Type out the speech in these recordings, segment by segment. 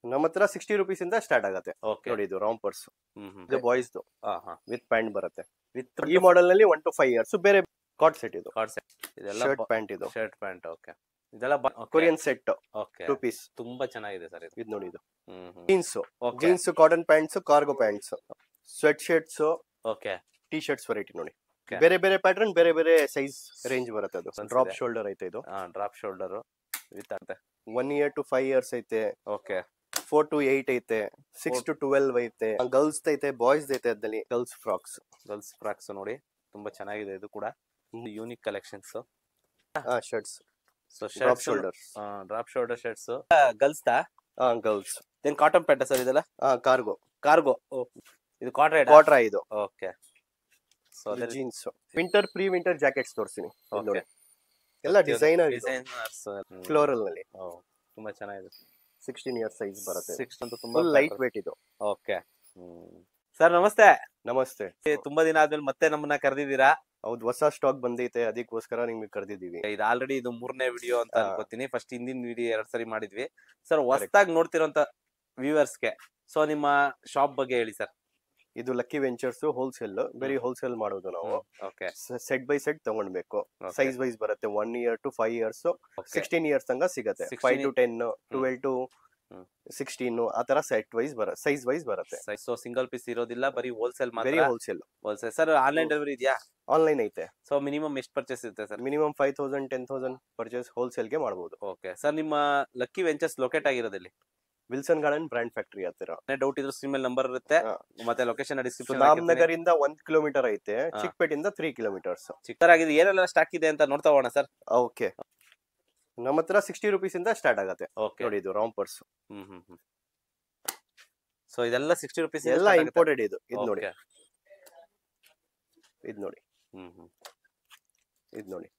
ನಮ್ಮ ಹತ್ರ 60 ರುಪೀಸ್ ಇಂದ ಸ್ಟಾರ್ಟ್ ಆಗುತ್ತೆ. ಓಕೆ ನೋಡಿ ಇದು ರಾಂಪರ್ಸ್, ಹ್ಮ್ ಇದು ಬಾಯ್ಸ್ ಹಾ ಹಾ ವಿತ್ ಪ್ಯಾಂಟ್ ಬರುತ್ತೆ. ವಿತ್ ಈ ಮಾಡೆಲ್ ನಲ್ಲಿ 1 to 5 ಇಯರ್ಸ್ ಬೇರೆ ಕಾಟ್ ಸೆಟ್ ಇದು. ಕಾರ್ಡ್ ಸೆಟ್ ಇದೆಲ್ಲ ಶರ್ಟ್ ಪ್ಯಾಂಟ್ ಇದು ಶರ್ಟ್ ಪ್ಯಾಂಟ್. ಓಕೆ ಇದೆಲ್ಲ ಕೊರಿಯನ್ ಸೆಟ್ ಓಕೆ 2 ಪೀಸ್. ತುಂಬಾ ಚೆನ್ನಾಗಿದೆ ಸರ್ ಇದು. ಇದು ನೋಡಿ ಇದು ಹ್ಮ್ jeans, okay jeans cotton pants, cargo pants, sweatshirts, okay T shirts variety ನೋಡಿ. Okay. ಬೇರೆ ಬೇರೆ ಪ್ಯಾಟರ್ನ್, ಬೇರೆ ಬೇರೆ ಸೈಜ್ ರೇಂಜ್ ಬರುತ್ತೆ. ಅದು ಒಂದ್ಸಿದೆ. ಡ್ರಾಪ್ ಶೋಲ್ಡರ್ ಐತೆ ಇದು. ಡ್ರಾಪ್ ಶೋಲ್ಡರ್ ವಿತ್ ಅಂತೆ. 1 year to 5 years ಐತೆ, ಓಕೆ 4 to 8 ಐತೆ, 6 to 12 ಐತೆ, ಗರ್ಲ್ಸ್ ಐತೆ, ಬಾಯ್ಸ್ ಐತೆ. ಅದ್ರಲ್ಲಿ ಗರ್ಲ್ಸ್ ಫ್ರಾಕ್ಸ್, ಗರ್ಲ್ಸ್ ಫ್ರಾಕ್ಸ್ ನೋಡಿ ತುಂಬಾ ಚೆನ್ನಾಗಿದೆ. ಇದು ಕೂಡ unique collections. Shirts, so drop shoulders, drop shoulder shirts girls ತಾ girls. Then cotton pant sir ಇದೆಲ್ಲ ಕಾರ್ಗೋ, ಕಾರ್ಗೋ. ಇದು ಕಾಟ್ರೇಟ್ ಕ್ವಾಟ್ರಾ ಇದು. Okay so jeans, winter pre winter jackets ತೋರಿಸ್ತೀನಿ. ಓಕೆ ನೋಡಿ ಎಲ್ಲ ಡಿಸೈನರ್ ಡಿಸೈನರ್ಸ್ ಫ್ಲೋರಲ್ ನಲ್ಲಿ. ತುಂಬಾ ಚೆನ್ನಾಗಿದೆ. 16 years ಸೈಜ್ ಬರುತ್ತೆ. 6 ಅಂತ ತುಂಬಾ ಲೈಟ್ ವೇಟ್ ಇದು. ಓಕೆ ಸರ್ ನಮಸ್ತೆ. ನಮಸ್ತೆ. ತುಂಬಾ ದಿನ ಆದ್ಮೇಲೆ ಮತ್ತೆ ನಮ್ಮನ್ನ ಕರೆದಿದ್ದೀರಾ. ಹೌದು, ಹೊಸ ಸ್ಟಾಕ್ ಬಂದೈತೆ, ಅದಕ್ಕೋಸ್ಕರ ನಿಮ್ಗೆ ಕರೆದಿದ್ದೀವಿ. ಇದು ಆಲ್ರೆಡಿ ಇದು 3ನೇ ವಿಡಿಯೋ ಅಂತ ಅನ್ಕೋತೀನಿ. ಫಸ್ಟ್ ಹಿಂದಿನ ವಿಡಿಯೋ 2 ಸರಿ ಮಾಡಿದ್ವಿ ಸರ್. ಹೊಸದಾಗಿ ನೋಡ್ತಿರೋಂತ ವ್ಯೂವರ್ಸ್ಗೆ ಸೊ ನಿಮ್ಮ ಶಾಪ್ ಬಗ್ಗೆ ಹೇಳಿ ಸರ್. ಇದು ಲಕ್ಕಿ ವೆಂಚರ್ಸ್ ಹೋಲ್ಸೇಲ್, ಬರೀ ಹೋಲ್ಸೇಲ್ ಮಾಡೋದು ನಾವು. ಓಕೆ ಸೆಟ್ ಬೈ ಸೆಟ್ ತಗೊಂಡ್ಬೇಕು. ಸೈಜ್ ವೈಸ್ ಬರುತ್ತೆ. 1 year to 5 years, 16 years ತನಕ ಸಿಗುತ್ತೆ. 5 to 10, 12 to 16 ಆ ತರ ಸೆಟ್ ವೈಸ್ ಬರುತ್ತೆ, ಸೈಜ್ ವೈಸ್ ಬರುತ್ತೆ. ಸೊ ಸಿಂಗಲ್ ಪೀಸ್ ಇರೋದಿಲ್ಲ, ಬರೀ ಹೋಲ್ಸೇಲ್ ಮಾತ್ರ. ಬರೀ wholesale. Wholesale sir. Online delivery ಇದೆಯಾ? ಆನ್ಲೈನ್ ಐತೆ. ಸೊ ಮಿನಿಮಮ್ ಎಷ್ಟು ಪರ್ಚೇಸ್ ಇರುತ್ತೆ ಸರ್? ಮಿನಿಮಮ್ 5,000 10,000 ಪರ್ಚೇಸ್ ಹೋಲ್ಸೇಲ್ ಗೆ ಮಾಡಬಹುದು. Okay sir. ನಿಮ್ಮ ಲಕ್ಕಿ ವೆಂಚರ್ಸ್ ಲೊಕೇಟ್ ಆಗಿರೋದಲ್ಲಿ ವಿಲ್ಸನ್ ಗಾರ್ಡನ್ ಬ್ರಾಂಡ್ ಫ್ಯಾಕ್ಟರಿ ಹತ್ತಿರ. ಡೌಟ್ ಇದ್ರು ಸ್ಕ್ರೀನ್ ಮೇಲೆ ನಂಬರ್ ಇರುತ್ತೆ, ಮತ್ತೆ ಲೊಕೇಶನ್ ಡಿಸ್ಕ್ರಿಪ್ಷನ್. ರಾಮನಗರ್ ಇಂದ 1 kilometer ಐತೆ, ಚಿಕ್ಕಪೇಟೆಯಿಂದ 3 kilometers. ಚಿಕ್ಕದಾಗಿದೆ. ಏನೆಲ್ಲ ಸ್ಟಾಕ್ ಇದೆ ಅಂತ ನೋಡ್ತಾ ಹೋಗೋಣ ಸರ್. ಓಕೆ, ನಮ್ಮ ಹತ್ರ 60 ರುಪೀಸ್ ಇಂದ ಸ್ಟಾರ್ಟ್ ಆಗುತ್ತೆ. ಓಕೆ ನೋಡಿ ಇದು ರಾಂಪರ್ಸ್. ಸೊ ಇದೆಲ್ಲ 60 ರುಪೀಸ್ ಎಲ್ಲ ಇಂಪೋರ್ಟೆಡ್ ಇದು. ಇದು ನೋಡಿ, ಇದು ನೋಡಿ, ಇದು ನೋಡಿ.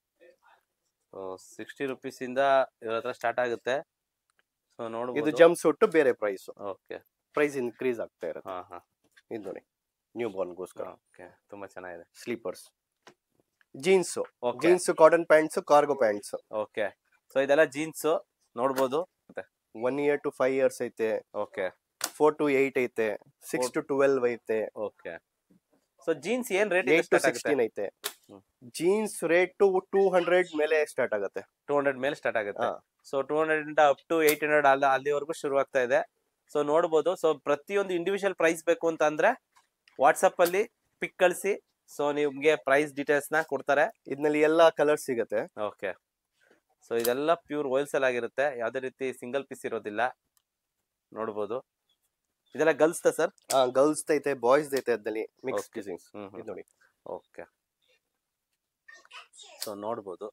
60 ರುಪೀಸ್ ಇಂದ ಇದ್ರ ಹತ್ರ ಸ್ಟಾರ್ಟ್ ಆಗುತ್ತೆ. ಸೊ ನೋಡಬಹುದು. ಇದು ಜಂಪ್ ಸೂಟ್ ಬೇರೆ ಪ್ರೈಸ್. ಓಕೆ ಪ್ರೈಸ್ ಇನ್ಕ್ರೀಸ್ ಆಗ್ತಾ ಇರುತ್ತೆ. ಹಾ ಇದು ನೋಡಿ, ನ್ಯೂ ಬಾರ್ನ್ ಗೋಸ್ಕರ. ಓಕೆ ತುಂಬಾ ಚೆನ್ನಾಗಿದೆ. Sleepers, jeans, jeans cotton pants, cargo pants. Okay so ಇದೆಲ್ಲ ಜೀನ್ಸ್ ನೋಡಬಹುದು. 1 year to 5 years ಐತೆ. ಓಕೆ 4 to 8 ಐತೆ, 6 to 12 ಐತೆ. ಓಕೆ ಸೊ ಜೀನ್ಸ್ ಏನ್ ರೇಟ್ 8 to 16 ಐತೆ. ಜೀನ್ಸ್ ರೇಟ್ 200 ಮೇಲೆ ಸ್ಟಾರ್ಟ್ ಆಗುತ್ತೆ. 200 ಮೇಲೆ ಸ್ಟಾರ್ಟ್ ಆಗುತ್ತೆ. ಸೊ 200 ಇಂದ ಅಪ್ ಟು 800 ಅಲ್ಲಿವರೆಗೂ ಶುರು ಆಗ್ತಾ ಇದೆ. ಸೊ ನೋಡಬಹುದು. ಸೊ ಪ್ರತಿಯೊಂದು ಇಂಡಿವಿಜುವಲ್ ಪ್ರೈಸ್ ಬೇಕು ಅಂತ ಅಂದ್ರೆ ವಾಟ್ಸ್ಆಪ್ ಅಲ್ಲಿ ಪಿಕ್ ಕಳಿಸಿ. ಸೊ ನಿಮ್ಗೆ ಪ್ರೈಸ್ ಡೀಟೇಲ್ಸ್ ನ ಕೊಡ್ತಾರೆ. ಇದ್ನಲ್ಲಿ ಎಲ್ಲಾ ಕಲರ್ಸ್ ಸಿಗುತ್ತೆ. ಓಕೆ ಸೊ ಇದೆಲ್ಲ ಪ್ಯೂರ್ ಹೋಲ್ಸೇಲ್ ಆಗಿರುತ್ತೆ, ಯಾವ್ದೇ ರೀತಿ ಸಿಂಗಲ್ ಪೀಸ್ ಇರೋದಿಲ್ಲ. ನೋಡಬಹುದು. ಇದೆಲ್ಲ ಗರ್ಲ್ಸ್ ಸರ್? ಗರ್ಲ್ಸ್ ಐತೆ, ಬಾಯ್ಸ್ ಐತೆ. ಅದ್ರಲ್ಲಿ ಮಿಕ್ಸ್ ಡಿಸೈನ್ಸ್. ಇದು ನೋಡಿ. ಓಕೆ ಸೊ ನೋಡಬಹುದು.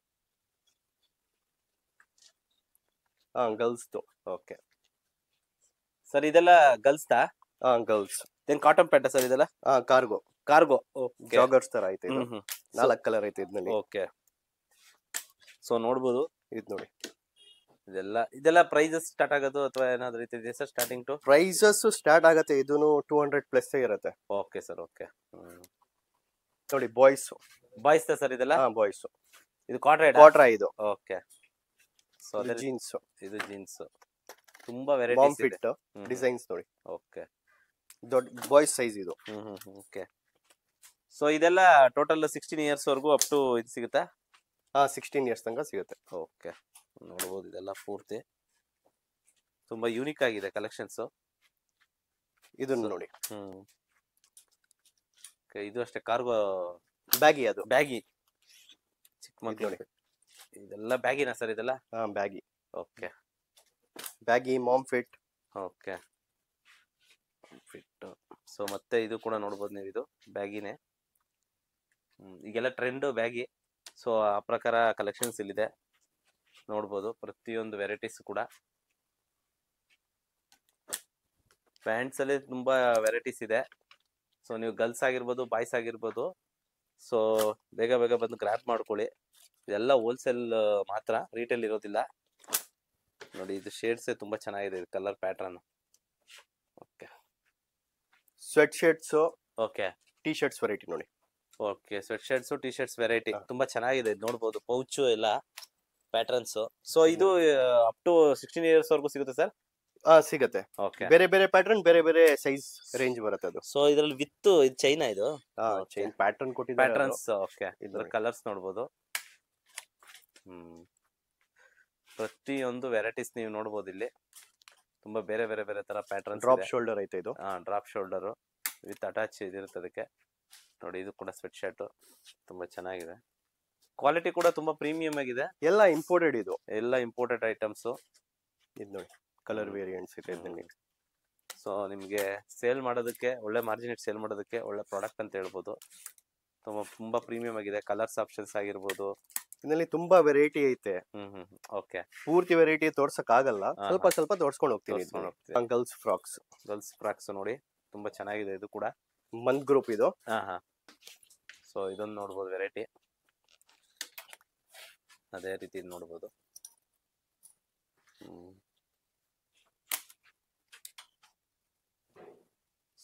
ಗರ್ಲ್ಸ್. ಓಕೆ ಸರ್ ಇದೆಲ್ಲ ಗರ್ಲ್ಸ್ ತಾ? Girls. Then cotton pant sir ಇದೆಲ್ಲ? ಕಾರ್ಗೋ, ಕಾರ್ಗೋ ಜಾಗರ್ಸ್ ತರ ಐತೆ. 4 ಕಲರ್ ಐತೆ ಇದ್ನಲ್ಲಿ. ಓಕೆ ಸೊ ನೋಡಬಹುದು. ಇದು ನೋಡಿ. ಇದೆಲ್ಲ ಪ್ರೈಸಸ್ ಸ್ಟಾರ್ಟ್ ಆಗೋದು ಅಥವಾ ಏನಾದ್ರು ರೀತಿ ಇದೆ ಸರ್? ಸ್ಟಾರ್ಟಿಂಗ್ ಟು ಪ್ರೈಸಸ್ ಸ್ಟಾರ್ಟ್ ಆಗುತ್ತೆ. ಇದೂನು 200 ಪ್ಲಸ್ ಇರುತ್ತೆ. Okay sir. ಓಕೆ ನೋಡಿ, ಬಾಯ್ಸ್. ಬಾಯ್ಸ್ ಸರ್ ಇದೆಲ್ಲ? ಬಾಯ್ಸ್. ಇದು ಕಾಟ್ರೇಟ್? ಕ್ವಾಟ್ರಾ ಇದು. Okay so jeans. ಇದು ಜೀನ್ಸ್. ತುಂಬಾ ವೆರೈಟೀಸ್ ಇದೆ. ಡಿಸೈನ್ಸ್ ನೋಡಿ. ಓಕೆ ದೊಡ್ಡ ಬಾಯ್ಸ್ ಸೈಜ್ ಇದು. ಓಕೆ ಸೊ ಇದೆಲ್ಲ ಟೋಟಲ್ 16 ಇಯರ್ಸ್ ವರೆಗೂ ಅಪ್ ಟು ಇದು ಸಿಗುತ್ತಾ? 16 years ತನಕ ಸಿಗುತ್ತೆ. ಓಕೆ ನೋಡಬಹುದು. ಇದೆಲ್ಲ ಪೂರ್ತಿ ತುಂಬಾ ಯೂನಿಕ್ ಆಗಿದೆ ಕಲೆಕ್ಷನ್ಸ್. ಇದನ್ನ ನೋಡಿ. ಇದು ಅಷ್ಟೇ ಕಾರ್ಗೋ ಬ್ಯಾಗಿ. ಅದು ಬ್ಯಾಗಿ ಚಿಕ್ಕ ಮಕ್ಕಳು ನೋಡಿ. ಇದೆಲ್ಲ ಬ್ಯಾಗಿನಾ ಸರ್ ಇದೆಲ್ಲ? Baggy. Okay baggy, mom fit. Okay fit. So ಮತ್ತೆ ಇದು ಕೂಡ ನೋಡ್ಬೋದು ನೀವು. ಇದು ಬ್ಯಾಗಿನೇ. ಈಗೆಲ್ಲ ಟ್ರೆಂಡ್ ಬ್ಯಾಗಿ. ಸೊ ಆ ಪ್ರಕಾರ ಕಲೆಕ್ಷನ್ಸ್ ಇಲ್ಲಿದೆ ನೋಡ್ಬೋದು. ಪ್ರತಿಯೊಂದು ವೆರೈಟೀಸ್ ಕೂಡ. ಪ್ಯಾಂಟ್ಸ್ ಅಲ್ಲಿ ತುಂಬಾ ವೆರೈಟೀಸ್ ಇದೆ. ಸೊ ನೀವು ಗರ್ಲ್ಸ್ ಆಗಿರ್ಬೋದು, ಬಾಯ್ಸ್ ಆಗಿರ್ಬೋದು. ಸೊ ಬೇಗ ಬೇಗ ಬಂದು ಗ್ರ್ಯಾಪ್ ಮಾಡ್ಕೊಳ್ಳಿ. ಇದೆಲ್ಲ ಹೋಲ್ಸೇಲ್ ಮಾತ್ರ, ರೀಟೇಲ್ ಇರೋದಿಲ್ಲ. ನೋಡಿ ಇದು ಶೇಡ್ಸ್ ತುಂಬಾ ಚೆನ್ನಾಗಿದೆ, colour pattern. Okay sweatshirts. Okay T shirts variety ನೋಡಿ. Okay sweatshirts, T shirts variety ತುಂಬಾ ಚೆನ್ನಾಗಿದೆ. ನೋಡ್ಬೋದು ಪೌಚ್ ಎಲ್ಲ ಪ್ಯಾಟರ್ನ್ಸ್. ಸೊ ಇದು ಅಪ್ ಟು 16 ಇಯರ್ಸ್ ವರೆಗೂ ಸಿಗುತ್ತೆ ಸರ್? ಸಿಗತ್ತೆ. ಓಕೆ. ಬೇರೆ ಬೇರೆ ಪ್ಯಾಟರ್ನ್, ಬೇರೆ ಬೇರೆ ಸೈಜ್ ರೇಂಜ್ ಬರುತ್ತೆ ಅದು. ಸೊ ಇದ್ರಲ್ಲಿ ವಿತ್ ಇದು ಚೈನಾ ಇದು ಚೈನ್ ಪ್ಯಾಟರ್ನ್ ಕೊಟ್ಟಿದ್ದಾರೆ. ಪ್ಯಾಟರ್ನ್ಸ್. ಓಕೆ. ಇದ್ರ ಕಲರ್ಸ್ ನೋಡ್ಬೋದು. ಪ್ರತಿಯೊಂದು ವೆರೈಟೀಸ್ ನೀವು ನೋಡ್ಬೋದು ಇಲ್ಲಿ. ತುಂಬಾ ಬೇರೆ ಬೇರೆ ಬೇರೆ ತರ ಪ್ಯಾಟರ್ನ್ಸ್. ಡ್ರಾಪ್ ಶೋಲ್ಡರ್ ಐತೆ ಇದು. ಡ್ರಾಪ್ ಶೋಲ್ಡರ್ ವಿತ್ ಅಟ್ಯಾಚ್ ಇದಿರುತ್ತೆ ಅದಕ್ಕೆ. ನೋಡಿ ಇದು ಕೂಡ ಸ್ವೆಟ್ ಶರ್ಟ್ ತುಂಬಾ ಚೆನ್ನಾಗಿದೆ. ಕ್ವಾಲಿಟಿ ಕೂಡ ತುಂಬಾ ಪ್ರೀಮಿಯಂ ಆಗಿದೆ. ಎಲ್ಲ ಇಂಪೋರ್ಟೆಡ್ ಇದು. ಎಲ್ಲ ಇಂಪೋರ್ಟೆಡ್ ಐಟಮ್ಸ್. ಇದು ನೋಡಿ ಕಲರ್ ವೇರಿಯಂಟ್ಸ್ ಇದೆ ಇದರಲ್ಲಿ. ಸೊ ನಿಮ್ಗೆ ಸೇಲ್ ಮಾಡೋದಕ್ಕೆ ಒಳ್ಳೆ ಮಾರ್ಜಿನ್ ಇಟ್ಟು ಸೇಲ್ ಮಾಡೋದಕ್ಕೆ ಒಳ್ಳೆ ಪ್ರಾಡಕ್ಟ್ ಅಂತ ಹೇಳ್ಬೋದು. ತುಂಬಾ ಪ್ರೀಮಿಯಂ ಆಗಿದೆ. ಕಲರ್ಸ್ ಆಪ್ಷನ್ಸ್ ಆಗಿರ್ಬೋದು. ಇದರಲ್ಲಿ ತುಂಬಾ ವೆರೈಟಿ ಐತೆ. ಓಕೆ. ಪೂರ್ತಿ ವೆರೈಟಿ ತೋರ್ಸಕ್ ಆಗಲ್ಲ, ಸ್ವಲ್ಪ ಸ್ವಲ್ಪ ತೋರ್ಸ್ಕೊಂಡು ಹೋಗ್ತೀನಿ. ಗರ್ಲ್ಸ್ ಫ್ರಾಕ್ಸ್ ನೋಡಿ ತುಂಬಾ ಚೆನ್ನಾಗಿದೆ. ಇದು ಕೂಡ ಮಂತ್ ಗ್ರೂಪ್ ಇದು. ಸೊ ಇದೊಂದು ನೋಡ್ಬೋದು ವೆರೈಟಿ. ಅದೇ ರೀತಿ ನೋಡ್ಬೋದು.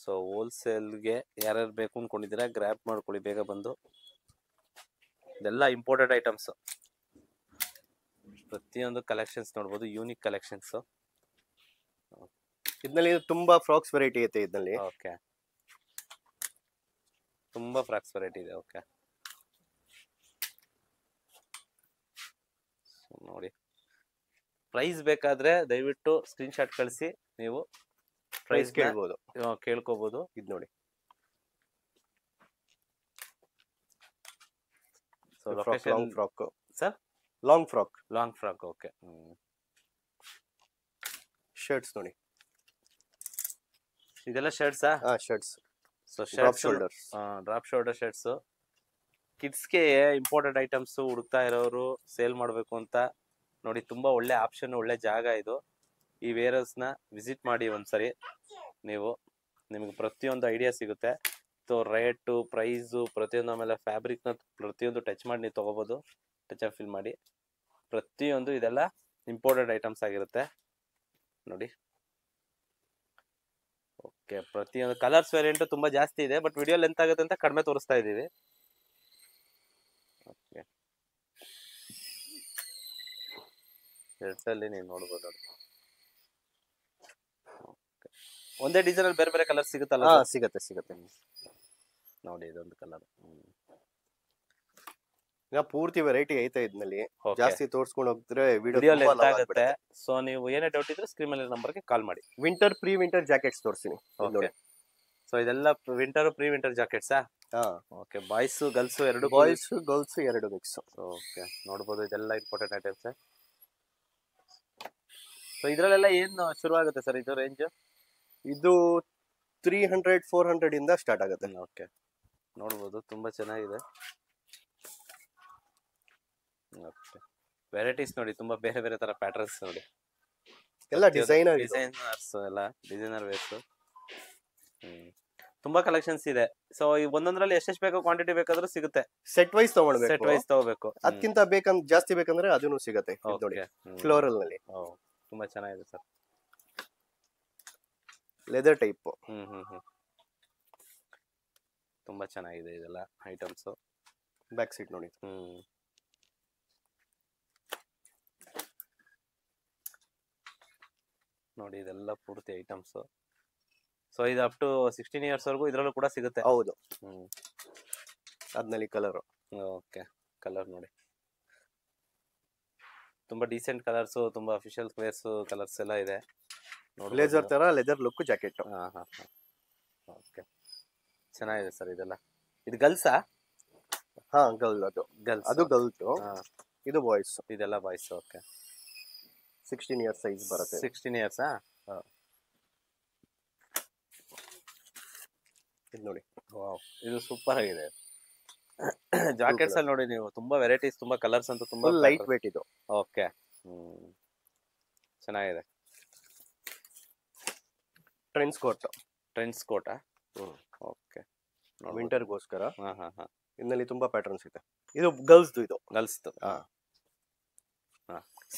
ಸೊ ಹೋಲ್ಸೇಲ್ಗೆ ಯಾರ್ಯಾರು ಬೇಕು ಅನ್ಕೊಂಡಿದ್ದೀರಾ ಗ್ರ್ಯಾಪ್ ಮಾಡ್ಕೊಳ್ಳಿ, ಬೇಗ ಬಂದು. ಇದೆಲ್ಲ ಇಂಪೋರ್ಟೆಡ್ ಐಟಮ್ಸ್. ಪ್ರತಿಯೊಂದು ಕಲೆಕ್ಷನ್ಸ್ ನೋಡ್ಬೋದು, ಯೂನಿಕ್ ಕಲೆಕ್ಷನ್ಸ್. ಇದರಲ್ಲಿ ತುಂಬಾ ಫ್ರಾಕ್ಸ್ ವೆರೈಟಿ ಐತೆ ಇದರಲ್ಲಿ. ಓಕೆ. ತುಂಬಾ ಫ್ರಾಕ್ಸ್ ವೆರೈಟಿ ಇದೆ. ಓಕೆ. ನೋಡಿ ಪ್ರೈಸ್ ಬೇಕಾದ್ರೆ ದಯವಿಟ್ಟು ಸ್ಕ್ರೀನ್ ಶಾಟ್ ಕಳಿಸಿ, ನೀವು ಪ್ರೈಸ್ ಕೇಳ್ಕೋಬಹುದು. ಇದು ನೋಡಿ. So location frock sir, long frock. Okay. Shirts ನೋಡಿ. ಇದೆಲ್ಲ ಶರ್ಟ್ಸಾ? Shirts. So drop shoulder shirts. ಕಿಡ್ಸ್ಗೆ ಇಂಪೋರ್ಟೆಡ್ ಐಟಮ್ಸ್ ಹುಡುಕ್ತಾ ಇರೋರು, ಸೇಲ್ ಮಾಡಬೇಕು ಅಂತ ನೋಡಿ, ತುಂಬಾ ಒಳ್ಳೆ ಆಪ್ಷನ್, ಒಳ್ಳೆ ಜಾಗ ಇದು. ಈ ವೇರಸ್ನ ವಿಸಿಟ್ ಮಾಡಿ ಒಂದ್ಸರಿ ನೀವು, ನಿಮ್ಗೆ ಪ್ರತಿಯೊಂದು ಐಡಿಯಾ ಸಿಗುತ್ತೆ. ಸೊ ರೇಟು, ಪ್ರೈಸು ಪ್ರತಿಯೊಂದು, ಆಮೇಲೆ ಫ್ಯಾಬ್ರಿಕ್ನ ಪ್ರತಿಯೊಂದು ಟಚ್ ಮಾಡಿ ನೀವು ತೊಗೋಬೋದು. ಟಚ್ ಆಫ್ ಫೀಲ್ ಮಾಡಿ ಪ್ರತಿಯೊಂದು. ಇದೆಲ್ಲ ಇಂಪೋರ್ಟೆಡ್ ಐಟಮ್ಸ್ ಆಗಿರುತ್ತೆ ನೋಡಿ. ಓಕೆ. ಪ್ರತಿಯೊಂದು ಕಲರ್ಸ್ ವೇರಿಯಂಟ್ ತುಂಬಾ ಜಾಸ್ತಿ ಇದೆ, ಬಟ್ ವಿಡಿಯೋ ಲೆಂತ್ ಆಗುತ್ತೆ ಅಂತ ಕಡಿಮೆ ತೋರಿಸ್ತಾ ಇದ್ದೀವಿ. ಓಕೆ. ಶರ್ಟಲ್ಲಿ ನೀವು ನೋಡ್ಬೋದು ನೋಡಿ. ಒಂದೇ ಡಿಸೈನ್ ಅಲ್ಲಿ ಬೇರೆ ಬೇರೆ ಕಲರ್ ಸಿಗುತ್ತಲ್ಲ? ಸಿಗತ್ತೆ. ನೋಡಿ ಇದೊಂದು ಕಲರ್. ಈಗ ಪೂರ್ತಿ ವೆರೈಟಿ ಐತೆ ಇದರಲ್ಲಿ. ಜಾಸ್ತಿ ತೋರ್ಸ್ಕೊಂಡು ಹೋಗ್ತಾರೆ ವಿಡಿಯೋ ಲೆಂತ್ ಆಗುತ್ತೆ. ಸೊ ನೀವು ಏನೇ ಡೌಟ್ ಇದ್ರೆ ಸ್ಕ್ರೀನ್ ಮೇಲೆ ನಂಬರ್ಗೆ ಕಾಲ್ ಮಾಡಿ. ಪ್ರೀ ವಿಂಟರ್ ಜಾಕೆಟ್ಸ್ ತೋರಿಸ್ತೀನಿ. ಓಕೆ. ಸೊ ಇದೆಲ್ಲ ಪ್ರೀ ವಿಂಟರ್ ಜಾಕೆಟ್ಸಾ? ಓಕೆ. ಬಾಯ್ಸ್ ಗರ್ಲ್ಸ್ ಎರಡು ಮಿಕ್ಸ್. ಓಕೆ. ನೋಡ್ಬೋದು ಇದೆಲ್ಲ ಇಂಪಾರ್ಟೆಂಟ್ ಐಟಮ್ಸ್. ಸೊ ಇದ್ರಲ್ಲೆಲ್ಲ ಏನು ಶುರು ಆಗುತ್ತೆ ಸರ್ ಇದು ರೇಂಜ್? ಇದು 300-400 ಇಂದ ಸ್ಟಾರ್ಟ್ ಆಗುತ್ತೆ. ಓಕೆ. ನೋಡ್ಬೋದು ತುಂಬಾ ಚೆನ್ನಾಗಿದೆ. ಓಕೆ. ವೆರೈಟೀಸ್ ನೋಡಿ, ತುಂಬಾ ಬೇರೆ ಬೇರೆ ತರ ಪ್ಯಾಟರ್ನ್ಸ್ ನೋಡಿ. ಎಲ್ಲ ಡಿಸೈನರ್ ಎಲ್ಲ ಡಿಸೈನರ್ ವೇರ್ಸ್. ತುಂಬಾ ಕಲೆಕ್ಷನ್ಸ್ ಇದೆ. ಸೊ ಈ ಒಂದೊಂದ್ರಲ್ಲಿ ಎಷ್ಟೆಷ್ಟು ಬೇಕೋ ಕ್ವಾಂಟಿಟಿ ಬೇಕಾದ್ರೂ ಸಿಗುತ್ತೆ. ಸೆಟ್ ವೈಸ್ ತಗೋಬೇಕು. ಅದಕ್ಕಿಂತ ಜಾಸ್ತಿ ಬೇಕಂದ್ರೆ ಅದನ್ನು ಸಿಗುತ್ತೆ ನೋಡಿ. ಫ್ಲೋರಲ್ ನಲ್ಲಿ ತುಂಬಾ ಚೆನ್ನಾಗಿದೆ ಸರ್. Leather type. ತುಂಬಾ ಚೆನ್ನಾಗಿದೆ ಇದೆಲ್ಲ ಐಟಮ್ಸ್. ಬ್ಯಾಕ್ ಸೈಡ್ ನೋಡಿ. ನೋಡಿ ಇದೆಲ್ಲ ಪೂರ್ತಿ ಐಟಮ್ಸ್. ಸೊ ಇದು ಅಪ್ ಟು 16 years ವರೆಗೂ ಇದ್ರಲ್ಲೂ ಕೂಡ ಸಿಗುತ್ತೆ. ಹೌದು. ಅದ್ನಲ್ಲಿ ಕಲರ್. ಓಕೆ. ಕಲರ್ ನೋಡಿ ತುಂಬಾ ಡೀಸೆಂಟ್ ಕಲರ್ಸ್, ತುಂಬಾ ಅಫಿಷಿಯಲ್ ವೇರ್ಸ್ ಕಲರ್ಸ್ ಎಲ್ಲ ಇದೆ. ಲೇಸರ್ ತರ ಲೆದರ್ ಲುಕ್ ಜಾಕೆಟ್. ಓಕೆ. ಚೆನ್ನಾಗಿದೆ ಸರ್ ಇದೆಲ್ಲ. ಇದು ಗರ್ಲ್ಸಾ? ಅದು ಗರ್ಲ್ಸ್. ಇದು ಬಾಯ್ಸ್. ಇದೆಲ್ಲ ಬಾಯ್ಸ್. ಓಕೆ. 16 years ಸೈಜ್ ಬರುತ್ತೆ. 16 years. ಇದು ನೋಡಿ. ಇದು ಸೂಪರ್ ಆಗಿದೆ. ಜಾಕೆಟ್ಸ್ ಅಲ್ಲಿ ನೋಡಿ ನೀವು, ತುಂಬಾ ವೆರೈಟೀಸ್, ತುಂಬಾ ಕಲರ್ಸ್ ಅಂತ, ತುಂಬಾ ಲೈಟ್ ವೇಟ್ ಇದು. ಓಕೆ. ಚೆನ್ನಾಗಿದೆ. Trends coat. ಓಕೆ. ವಿಂಟರ್ ಗೋಸ್ಕರ. ಇದರಲ್ಲಿ ತುಂಬಾ ಪ್ಯಾಟರ್ನ್ಸ್ ಇದೆ. ಇದು ಗರ್ಲ್ಸ್.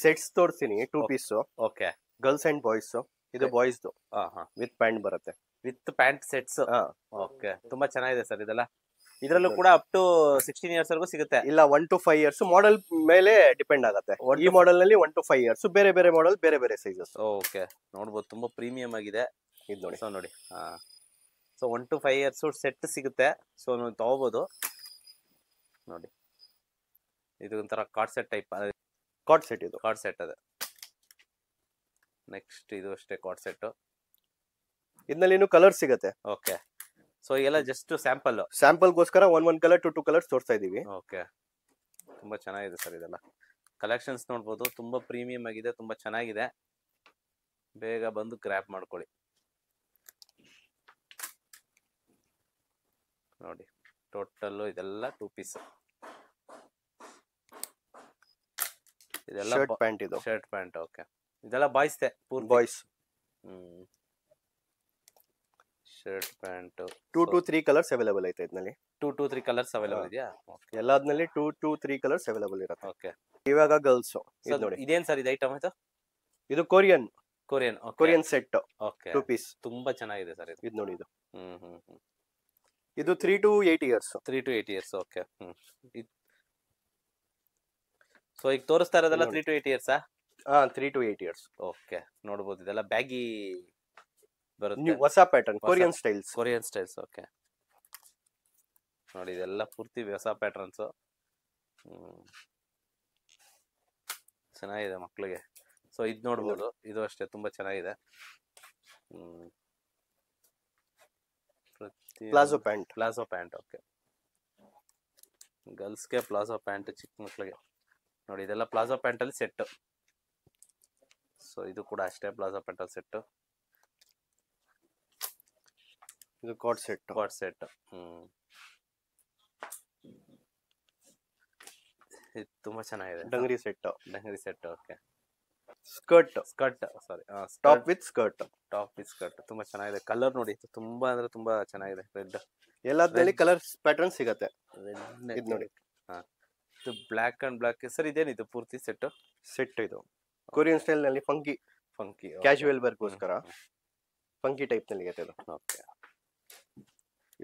ಸೆಟ್ಸ್ ತೋರಿಸ್ತೀನಿ. 2 piece. Okay. Girls and boys. ಇದು ಬಾಯ್ಸ್ ವಿತ್ ಪ್ಯಾಂಟ್ ಬರುತ್ತೆ. With pant sets. ಓಕೆ. ತುಂಬಾ ಚೆನ್ನಾಗಿದೆ ಸರ್ ಇದೆಲ್ಲ. ಇದ್ರಲ್ಲೂ ಕೂಡ ಅಪ್ ಟು 16 ಇಯರ್ಸ್ ವರೆಗೂ ಸಿಗುತ್ತೆ. ಇಲ್ಲ 1 to 5 years ಮಾಡೆಲ್ ಮೇಲೆ ಡಿಪೆಂಡ್ ಆಗುತ್ತೆ. ಈ ಮಾಡೆಲ್ ನಲ್ಲಿ 1 to 5 years, ಬೇರೆ ಬೇರೆ ಮಾಡೆಲ್ ಬೇರೆ ಬೇರೆ ಸೈಜಸ್. ಓಕೆ, ನೋಡ್ಬೋದು ತುಂಬಾ ಪ್ರೀಮಿಯಂ ಆಗಿದೆ ಇದು ನೋಡಿ. ಸೊ ನೋಡಿ, ಸೊ 1 to 5 years ಸೆಟ್ ಸಿಗುತ್ತೆ. ಸೊ ನೀವು ತಗೋಬಹುದು ನೋಡಿ. ಇದು ಒಂಥರ card set type, card set. ಇದು ಕಾರ್ಡ್ ಸೆಟ್ ಅದೇ. ನೆಕ್ಸ್ಟ್ ಇದು ಅಷ್ಟೇ ಕಾರ್ಡ್ ಸೆಟ್. ಇದರಲ್ಲಿ ಇನ್ನು ಕಲರ್ ಸಿಗುತ್ತೆ. ಓಕೆ, ಸೊ ಎಲ್ಲ ಜಸ್ಟ್ ಸ್ಯಾಂಪಲ್ ಗೋಸ್ಕರ ಒಂದ್ ಕಲರ್ ಟು ಕಲರ್ಸ್ ತೋರಿಸ್ತಾ ಇದೀವಿ. ಓಕೆ, ತುಂಬಾ ಚೆನ್ನಾಗಿದೆ ಸರ್. ಇದೆಲ್ಲ ಕಲೆಕ್ಷನ್ಸ್ ನೋಡ್ಬೋದು, ತುಂಬಾ ಪ್ರೀಮಿಯಂ ಆಗಿದೆ, ತುಂಬಾ ಚೆನ್ನಾಗಿದೆ. ಬೇಗ ಬಂದು ಗ್ರ್ಯಾಬ್ ಮಾಡ್ಕೊಳ್ಳಿ. ನೋಡಿ ಟೋಟಲ್ ಇದೆಲ್ಲ 2 ಪೀಸ್. ಇದೆಲ್ಲ ಶರ್ಟ್ ಪ್ಯಾಂಟ್. ಇದು ಶರ್ಟ್ ಪ್ಯಾಂಟ್. ಓಕೆ, ಇದೆಲ್ಲ boys boys. Shirt pant 2 to 3 colours available ಐತೆ ಇದರಲ್ಲಿ. 2 to 3 ಕಲರ್ಸ್ ಅವೈಲೇಬಲ್ ಇದೆಯಾ? ಎಲ್ಲಾದ್ನಲ್ಲಿ 2 to 3 ಕಲರ್ಸ್ ಅವೈಲೇಬಲ್ ಇರುತ್ತೆ. ಓಕೆ, ಇವಾಗ ಗರ್ಲ್ಸ್ ನೋಡಿ. ಇದೇನ್ ಸರ್ ಇದು ಐಟಮ್? ಇದು ಕೊರಿಯನ್ ಸೆಟ್. Okay, 2 piece. ತುಂಬಾ ಚೆನ್ನಾಗಿದೆ ಸರ್ ಇದು. ಇದು ನೋಡಿ. ಇದು 3 to 8 years. 3 to 8 years. Okay. So ಈಗ ತೋರಿಸ್ತಾ ಇರೋದೆಲ್ಲ 3 to 8 years? 3 to 8 years. Okay, ನೋಡಬಹುದು. ಇದೆಲ್ಲ ಬ್ಯಾಗಿ ಬರುತ್ತೆ, ಹೊಸ ಪ್ಯಾಟರ್ನ್, ಕೊರಿಯನ್ ಸ್ಟೈಲ್ಸ್. ಓಕೆ, ನೋಡಿ ಇದೆಲ್ಲ ಪೂರ್ತಿ ಹೊಸ ಪ್ಯಾಟರ್ನ್ಸ್. ಚೆನ್ನಾಗಿದೆ ಮಕ್ಕಳಿಗೆ. ಸೊ ಇದು ನೋಡ್ಬೋದು, ಇದು ಅಷ್ಟೇ ತುಂಬಾ ಚೆನ್ನಾಗಿದೆ. Palazzo pant. ಓಕೆ, ಗರ್ಲ್ಸ್ಗೆ ಪ್ಲಾಜೋ ಪ್ಯಾಂಟ್, ಚಿಕ್ಕ ಮಕ್ಕಳಿಗೆ ನೋಡಿ. ಇದೆಲ್ಲ ಪ್ಲಾಜೋ ಪ್ಯಾಂಟ್ ಅಲ್ಲಿ ಸೆಟ್. ಸೊ ಇದು ಕೂಡ ಅಷ್ಟೇ ಪ್ಲಾಜೋ ಪ್ಯಾಂಟ್ ಅಲ್ಲಿ ಸೆಟ್. ಇದು ಕಾರ್ಡ್ ಸೆಟ್. ಇದು ತುಂಬಾ ಚೆನ್ನಾಗಿದೆ. Dungaree set. Okay, skirt. Sorry, top with skirt. ತುಂಬಾ ಚೆನ್ನಾಗಿದೆ. ಕಲರ್ ನೋಡಿ, ತುಂಬಾ ಅಂದ್ರೆ ತುಂಬಾ ಚೆನ್ನಾಗಿದೆ. ರೆಡ್. ಎಲ್ಲದ್ರಲ್ಲಿ ಕಲರ್ ಪ್ಯಾಟರ್ನ್ ಸಿಗುತ್ತೆ. ಇದು ನೋಡಿ. ಇದು ಬ್ಲಾಕ್ ಅಂಡ್ ಬ್ಲಾಕ್. ಸರ್ ಇದೇನಿದು ಪೂರ್ತಿ ಸೆಟ್? ಇದು ಕೊರಿಯನ್ ಸ್ಟೈಲ್ ನಲ್ಲಿ ಫಂಕಿ ಕ್ಯಾಶುವಲ್ ವೇರ್ ಗೋಸ್ಕರ ಫಂಕಿ ಟೈಪ್ ನಲ್ಲಿ ಇದೆ ಇದು. ಓಕೆ,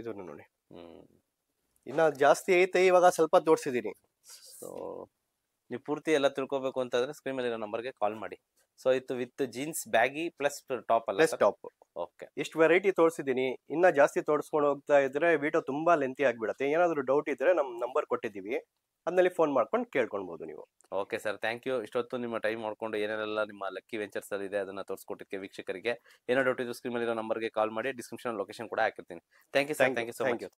ಇದನ್ನು ನೋಡಿ. ಇನ್ನ ಜಾಸ್ತಿ ಐತೆ, ಇವಾಗ ಸ್ವಲ್ಪ ತೋರಿಸಿದೀನಿ. ಸೊ ನೀವು ಪೂರ್ತಿ ಎಲ್ಲ ತಿಳ್ಕೊಬೇಕು ಅಂತಂದ್ರೆ ಸ್ಕ್ರೀನ್ ಮೇಲೆ ಇರೋ ನಂಬರ್ಗೆ ಕಾಲ್ ಮಾಡಿ. ಸೊ ಇದು with jeans baggy plus top ಅಲ್ಲ? ಟಾಪ್. ಓಕೆ, ಇಷ್ಟು ವೆರೈಟಿ ತೋರಿಸಿದೀನಿ. ಇನ್ನ ಜಾಸ್ತಿ ತೋರಿಸ್ಕೊಂಡು ಹೋಗ್ತಾ ಇದ್ರೆ ವಿಡಿಯೋ ತುಂಬಾ ಲೆಂತಿ ಆಗ್ಬಿಡತ್ತೆ. ಏನಾದ್ರು ಡೌಟ್ ಇದ್ರೆ ನಮ್ ನಂಬರ್ ಕೊಟ್ಟಿದ್ದೀವಿ, ಅದ್ರಲ್ಲಿ ಫೋನ್ ಮಾಡ್ಕೊಂಡು ಕೇಳ್ಕೊಳ್ಬಹುದು ನೀವು. Okay sir, thank you. ಇಷ್ಟೊತ್ತು ನಿಮ್ಮ ಟೈಮ್ ಮಾಡ್ಕೊಂಡು ಏನೆಲ್ಲ ನಿಮ್ಮ ಲಕ್ಕಿ ವೆಂಚರ್ಸ್ ಅಲ್ಲಿ ಇದೆ ಅದನ್ನ ತೋರಿಸ್ಕೊಟ್ಟಿದ್ದಕ್ಕೆ ವೀಕ್ಷಕರಿಗೆ. ಏನೋ ಡೌಟ್ ಇದ್ದು ಸ್ಕ್ರೀನ್ ಮೇಲೆ ಇರೋ ನಂಬರ್ಗೆ ಕಾಲ್ ಮಾಡಿ. ಡಿಸ್ಕ್ರಿಪ್ಷನ್ ಲೊಕೇಶನ್ ಕೂಡ ಹಾಕಿರ್ತೀನಿ. Thank you sir. Thank you so much.